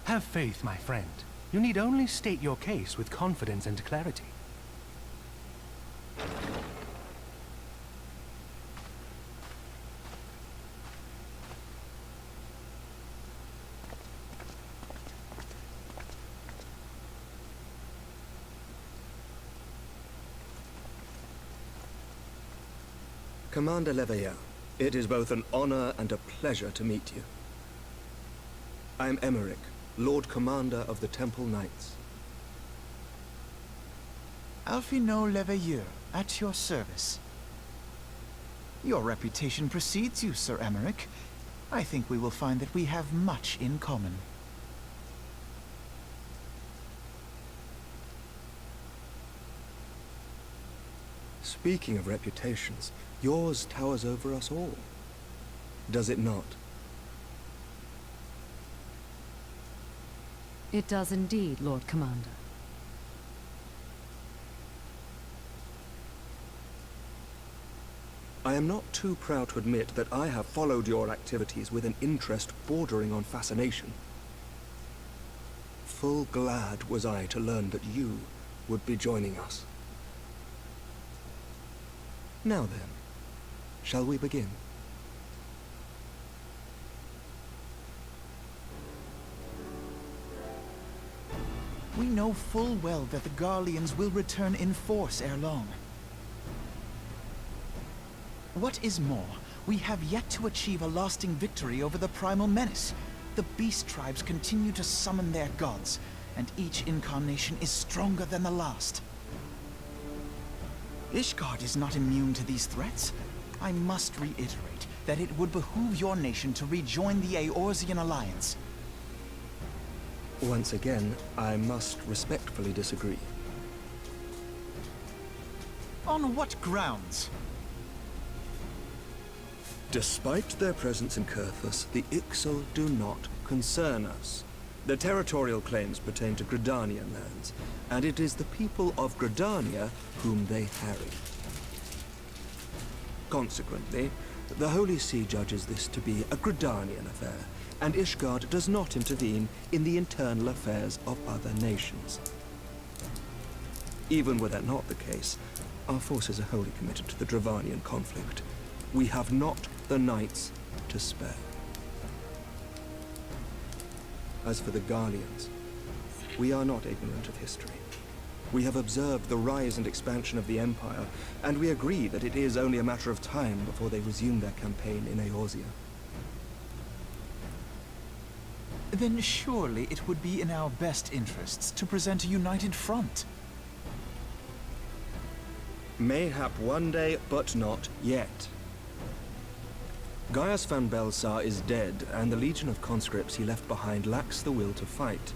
Have faith, my friend. You need only state your case with confidence and clarity. Commander Leveilleur, it is both an honor and a pleasure to meet you. I am Emmerich, Lord Commander of the Temple Knights. Alphino Leveilleur, at your service. Your reputation precedes you, Sir Emmerich. I think we will find that we have much in common. Speaking of reputations, yours towers over us all. Does it not? It does indeed, Lord Commander. I am not too proud to admit that I have followed your activities with an interest bordering on fascination. Full glad was I to learn that you would be joining us. Now then, shall we begin? We know full well that the Garleans will return in force ere long. What is more, we have yet to achieve a lasting victory over the primal menace. The beast tribes continue to summon their gods, and each incarnation is stronger than the last. Ishgard is not immune to these threats. I must reiterate that it would behoove your nation to rejoin the Eorzean Alliance. Once again, I must respectfully disagree. On what grounds? Despite their presence in Kurthus, the Ixal do not concern us. Their territorial claims pertain to Gridanian lands, and it is the people of Gridania whom they harry. Consequently, the Holy See judges this to be a Gridanian affair, and Ishgard does not intervene in the internal affairs of other nations. Even were that not the case, our forces are wholly committed to the Dravanian conflict. We have not the knights to spare. As for the Garleans, we are not ignorant of history. We have observed the rise and expansion of the Empire, and we agree that it is only a matter of time before they resume their campaign in Eorzea. Then surely it would be in our best interests to present a united front. Mayhap one day, but not yet. Gaius van Belsar is dead, and the legion of conscripts he left behind lacks the will to fight.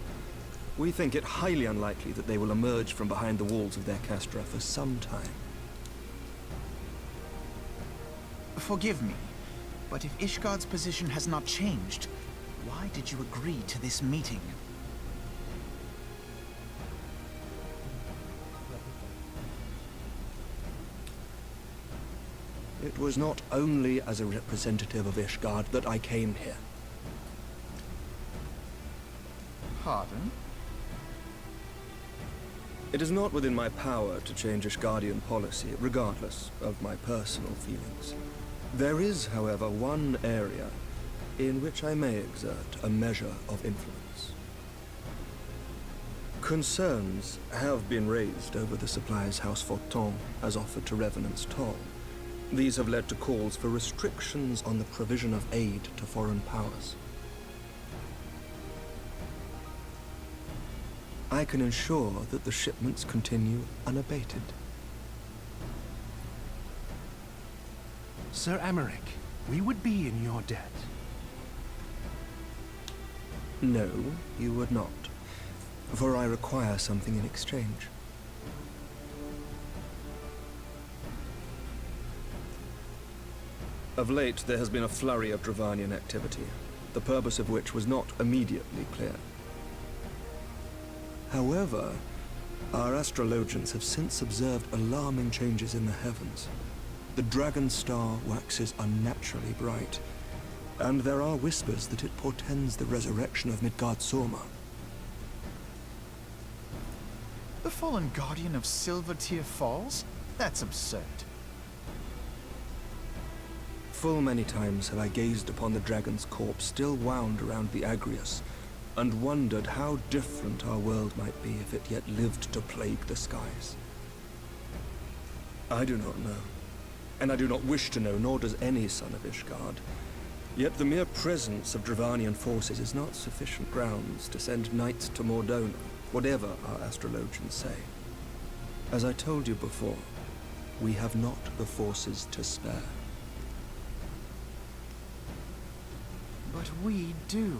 We think it highly unlikely that they will emerge from behind the walls of their castra for some time. Forgive me, but if Ishgard's position has not changed, why did you agree to this meeting? It was not only as a representative of Ishgard that I came here. Pardon? It is not within my power to change Ishgardian policy, regardless of my personal feelings. There is, however, one area in which I may exert a measure of influence. Concerns have been raised over the supplies House Forton has offered to Revenant's toll. These have led to calls for restrictions on the provision of aid to foreign powers. I can ensure that the shipments continue unabated. Sir Emmerich, we would be in your debt. No, you would not, for I require something in exchange. Of late, there has been a flurry of Dravanian activity, the purpose of which was not immediately clear. However, our astrologians have since observed alarming changes in the heavens. The dragon star waxes unnaturally bright, and there are whispers that it portends the resurrection of Midgard Sorma. the fallen guardian of Silvertear Falls? That's absurd. Full many times have I gazed upon the dragon's corpse still wound around the Agrius, and wondered how different our world might be if it yet lived to plague the skies. I do not know, and I do not wish to know, nor does any son of Ishgard. Yet the mere presence of Dravanian forces is not sufficient grounds to send knights to Mordona, whatever our astrologians say. As I told you before, we have not the forces to spare. But we do.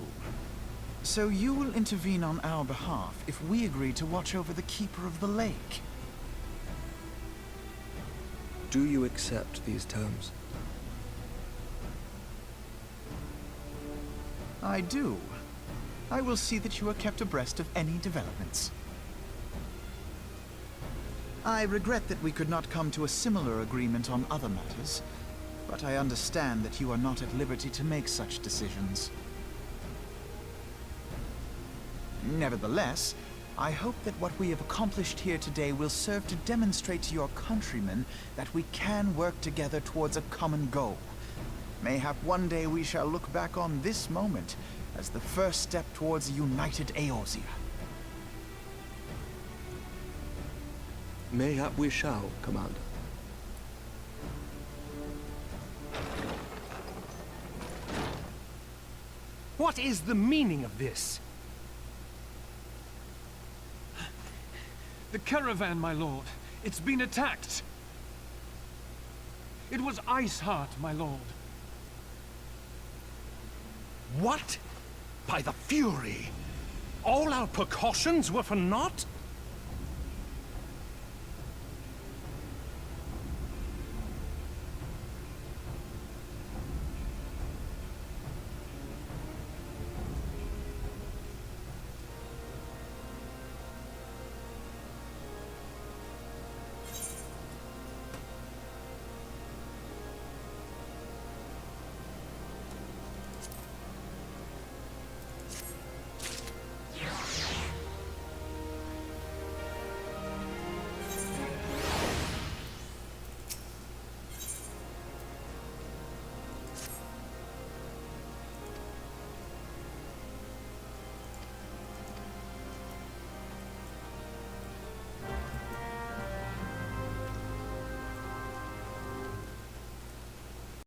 So you will intervene on our behalf if we agree to watch over the Keeper of the Lake. Do you accept these terms? I do. I will see that you are kept abreast of any developments. I regret that we could not come to a similar agreement on other matters, but I understand that you are not at liberty to make such decisions. Nevertheless, I hope that what we have accomplished here today will serve to demonstrate to your countrymen that we can work together towards a common goal. Mayhap one day we shall look back on this moment as the first step towards a united Eorzea. Mayhap we shall, Commander. What is the meaning of this? The caravan, my lord. It's been attacked. It was Iceheart, my lord. What? By the Fury! All our precautions were for naught?